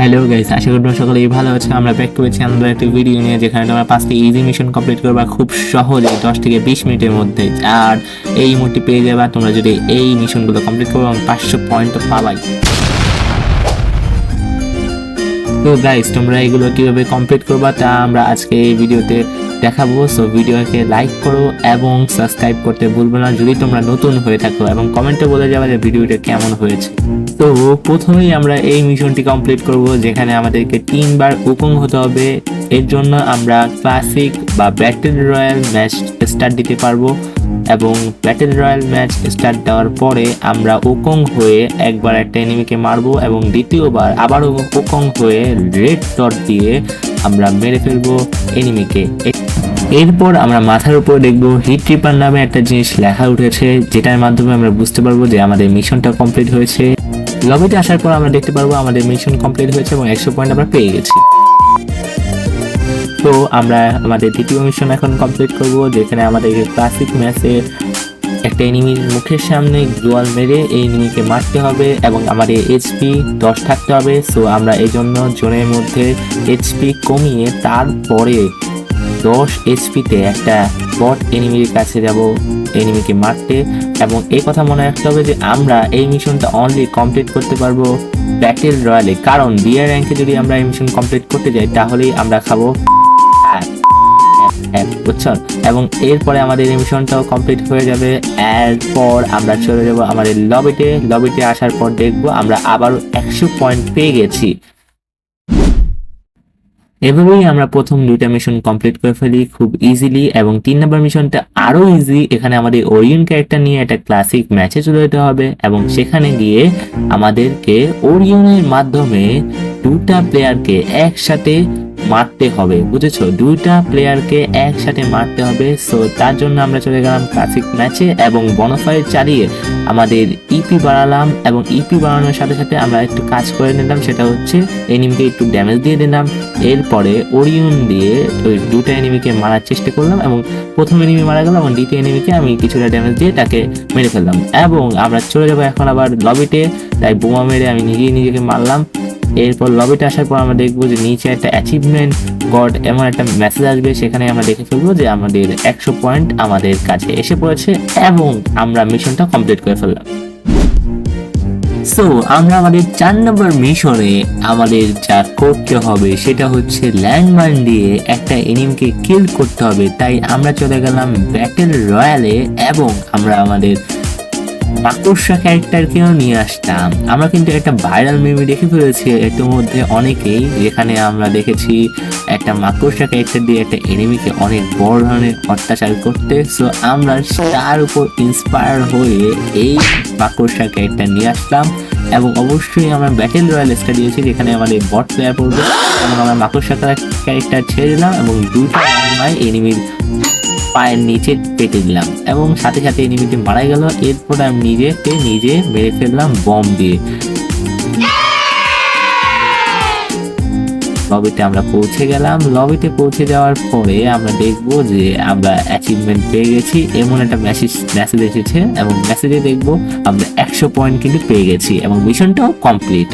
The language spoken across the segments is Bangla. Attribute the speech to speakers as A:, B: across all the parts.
A: হ্যালো গাইস, আশা করি তোমরা সকলেই ভালো আছো। আমরা ব্যাক করেছি আমাদের একটা ভিডিও নিয়ে, যেখানে তোমরা 5টি ইজি মিশন কমপ্লিট করবা খুব সহজে 10 থেকে 20 মিনিটের মধ্যে। আর এই ইমোটটি পেয়ে যাবা তোমরা যদি এই মিশনগুলো কমপ্লিট করো, এবং 500 পয়েন্ট তো পাবাই। তো গাইস, তোমরা এগুলো কিভাবে কমপ্লিট করবা তা আমরা আজকে এই ভিডিওতে দেখাবো। সো ভিডিওকে লাইক করো এবং সাবস্ক্রাইব করতে ভুলবে না যদি তোমরা নতুন হয়ে থাকো, এবং কমেন্টে বলে যাবে যে ভিডিওটা কেমন হয়েছে। তো প্রথমেই আমরা এই মিশনটি কমপ্লিট করব, যেখানে আমাদেরকে 3বার উকুং হতে হবে। এর জন্য আমরা ক্লাসিক বা ব্যাটল রয়্যাল ম্যাচ স্টার্ট দিতে পারবো, এবং ব্যাটল রয়্যাল ম্যাচ স্টার্ট দেওয়ার পরে আমরা উকুং হয়ে একবার একটা এনিমিকে মারবো, এবং দ্বিতীয়বার আবারও উকুং হয়ে রেড ডট দিয়ে আমরা মেরে ফেলবো এনিমিকে। এরপর আমরা মাথার উপর দেখবো হিট ট্রিপার নামে একটা জিনিস লেখা উঠেছে, যেটার মাধ্যমে আমরা বুঝতে পারবো যে আমাদের মিশনটা কমপ্লিট হয়েছে। লবিতে আসার পর আমরা দেখতে পারবো আমাদের মিশন কমপ্লিট হয়েছে এবং 100 পয়েন্ট আমরা পেয়ে গেছি। তো আমরা আমাদের দ্বিতীয় মিশন এখন কমপ্লিট করব, যেখানে আমাদের ক্লাসিক ম্যাচে একটা এনিমির মুখের সামনে গ্লোয়াল মেরে এই এনিমিকে মারতে হবে, এবং আমাদের এইচপি 10 থাকতে হবে। সো আমরা এই জন্য জোনের মধ্যে এইচপি কমিয়ে তারপরে 10 এইচপিতে একটা বট এনিমির কাছে যাব এনিমিকে মারতে। এবং এই কথা মনে রাখতে হবে যে আমরা এই মিশনটা অনলি কমপ্লিট করতে পারবো ব্যাটেল রয়্যালে, কারণ বিয়ার র্যাঙ্কে যদি আমরা এই মিশন কমপ্লিট করতে যাই তাহলেই আমরা খাবো বুঝছো। এবং এরপরে আমাদের এই মিশনটাও কমপ্লিট হয়ে যাবে। এরপর আমরা চলে যাব আমাদের লবিতে আসার পর দেখবো আমরা আবারও 100 পয়েন্ট পেয়ে গেছি। এভাবেই আমরা প্রথম 2টা মিশন কমপ্লিট করে ফেলি খুব ইজিলি, এবং 3 নম্বর মিশনটা আরো ইজি। এখানে আমাদের ওরিয়ন ক্যারেক্টার নিয়ে একটা ক্লাসিক ম্যাচে চলে যেতে হবে, এবং সেখানে গিয়ে আমাদেরকে ওরিয়নের মাধ্যমে 2টা প্লেয়ারকে একসাথে মারতে হবে, বুঝেছো? 2টা প্লেয়ারকে একসাথে মারতে হবে। সো তার জন্য আমরা চলে গেলাম ক্লাসিক ম্যাচে এবং বনফায়ার চালিয়ে আমাদের ইপি বাড়ালাম, এবং ইপি বাড়ানোর সাথে সাথে আমরা একটু কাজ করে নিলাম, সেটা হচ্ছে এনিমিকে একটু ড্যামেজ দিয়ে দিলাম। এরপরে ওরিয়ন দিয়ে ওই 2টা এনিমিকে মারার চেষ্টা করলাম, এবং প্রথম এনিমি মারা গেল এবং দ্বিতীয় এনিমিকে আমি কিছুটা ড্যামেজ দিয়ে তাকে মেরে ফেললাম। এবং আমরা চলে যাবো এখন আবার লবিতে, তাই বোমা মেরে আমি নিজেকে মারলাম। এরপর লবিতে আসার পর আমরা দেখবো যে নিচে একটা অ্যাচিভমেন্ট গড এমন একটা মেসেজ আসবে, সেখানে আমরা দেখে ফেলবো যে আমাদের 100 পয়েন্ট আমাদের কাছে এসে পড়েছে, এবং আমরা মিশনটা কমপ্লিট করে ফেললাম। সো আমরা আমাদের 4 নম্বর মিশনে আমাদের যা করতে হবে সেটা হচ্ছে ল্যান্ডমাইন দিয়ে একটা এনিমিকে কিল করতে হবে। তাই আমরা চলে গেলাম ব্যাটেল রয়্যালে, এবং আমরা আমাদের মাকড়সা ক্যারেক্টারকেও নিয়ে আসতাম। আমরা কিন্তু একটা ভাইরাল মিমি দেখে ফেলেছি এর মধ্যে অনেকেই, যেখানে আমরা দেখেছি একটা মাকড়সা ক্যারেক্টার দিয়ে একটা এনিমিকে অনেক বড় ধরনের অত্যাচার করতে। সো আমরা তার উপর ইন্সপায়ার হয়ে এই মাকড়সা ক্যারেক্টার নিয়ে আসলাম, এবং অবশ্যই আমরা ব্যাটেল রয়্যাল স্টার দিয়েছি, যেখানে আমাদের বট প্লেয়ার পড়বে, এবং আমরা মাকড়সা ক্যারেক্টার ছেড়ে দিলাম এবং 2টা এনিমির পায়ের নিচে পেটে দিলাম, এবং সাথে সাথে এনিমিটি মারা গেল। এরপর আমি নিজে মেরে ফেললাম বম দিয়ে। লবিতে আমরা পৌঁছে গেলাম। লবিতে পৌঁছে যাওয়ার পরে আমরা দেখবো যে আমরা অ্যাচিভমেন্ট পেয়ে গেছি, এমন একটা মেসেজ এসেছে, এবং মেসেজে দেখবো আমরা 100 পয়েন্ট কিন্তু পেয়ে গেছি, এবং মিশনটাও কমপ্লিট।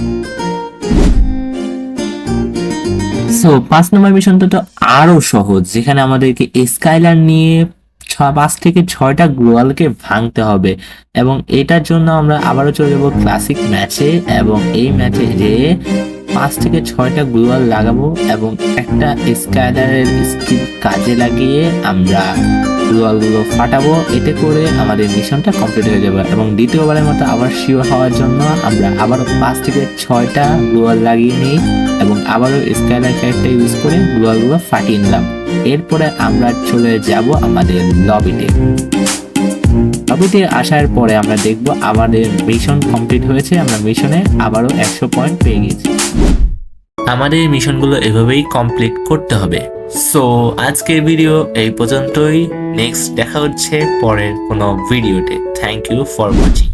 A: সো 5 নম্বর মিশনটা তো আরো সহজ, যেখানে আমাদেরকে স্কাইলার নিয়ে 5 থেকে 6টা গ্লোয়ালকে ভাঙতে হবে, এবং এটার জন্য আমরা আবারও চলে যাবো ক্লাসিক ম্যাচে, এবং এই ম্যাচে যে 5 থেকে 6টা গ্লোয়াল লাগাবো, এবং একটা স্কাইলারের স্কিল কাজে লাগিয়ে আমরা গ্লোয়ালগুলো ফাটাবো। এতে করে আমাদের মিশনটা কমপ্লিট হয়ে যাবে, এবং দ্বিতীয়বারের মতো আবার শিওর হওয়ার জন্য আমরা আবারও 5 থেকে 6টা গ্লোয়াল লাগিয়ে নিই, এবং আবারও স্কাইলার ক্যারেক্টার ইউজ করে গ্লোয়ালগুলো ফাটিয়ে নিলাম। এরপরে আমরা চলে যাব আমাদের লবিতে আসার পরে আমরা দেখব আমাদের মিশন কমপ্লিট হয়েছে, আমরা মিশনে আবারও 100 পয়েন্ট পেয়ে গেছি। আমাদের মিশনগুলো এভাবেই কমপ্লিট করতে হবে। সো আজকের ভিডিও এই পর্যন্তই। নেক্সট দেখা হচ্ছে পরের কোনো ভিডিওতে। Thank you for watching.